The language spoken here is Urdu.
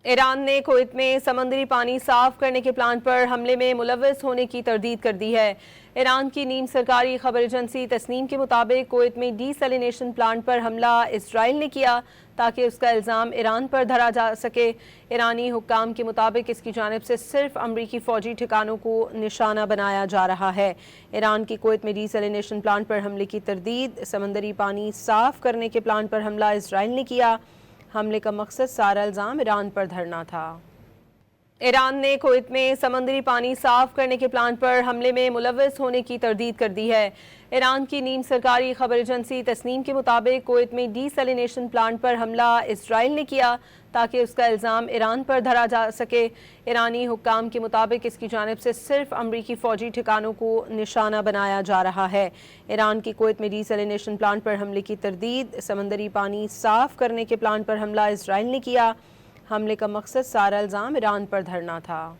ایران نے کویت میں سمندری پانی صاف کرنے کے پلان پر حملے میں ملوث ہونے کی تردید کر دی ہے۔ ایران کی نیم سرکاری خبر ایجنسی تسنیم کے مطابق کویت میں ڈی سیلینیشن پلانٹ پر حملہ اسرائیل نے کیا تاکہ اس کا الزام ایران پر دھرا جا سکے۔ ایرانی حکام کے مطابق اس کی جانب سے صرف امریکی فوجی ٹھکانوں کو نشانہ بنایا جا رہا ہے۔ ایران کی کویت میں ڈی سیلینیشن پلانٹ پر حملے کی تردید۔ سمندری پانی صاف کرنے کے پلان پر حملہ اسرائیل نے کیا۔ حملے کا مقصد سارا الزام ایران پر دھرنا تھا۔ ایران نے کویت میں سمندری پانی صاف کرنے کے پلان پر حملے میں ملوث ہونے کی تردید کر دی ہے۔ ایران کی نیم سرکاری خبر ایجنسی تسنیم کے مطابق کویت میں ڈی سیلینیشن پلانٹ پر حملہ اسرائیل نے کیا تاکہ اس کا الزام ایران پر دھرا جا سکے۔ ایرانی حکام کے مطابق اس کی جانب سے صرف امریکی فوجی ٹھکانوں کو نشانہ بنایا جا رہا ہے۔ ایران کی کویت میں ڈی سیلینیشن پلانٹ پر حملے کی تردید۔ سمندری پانی صاف کرنے کے پلان پر حملہ اسرائیل نے کیا۔ حملے کا مقصد سارا الزام ایران پر دھرنا تھا۔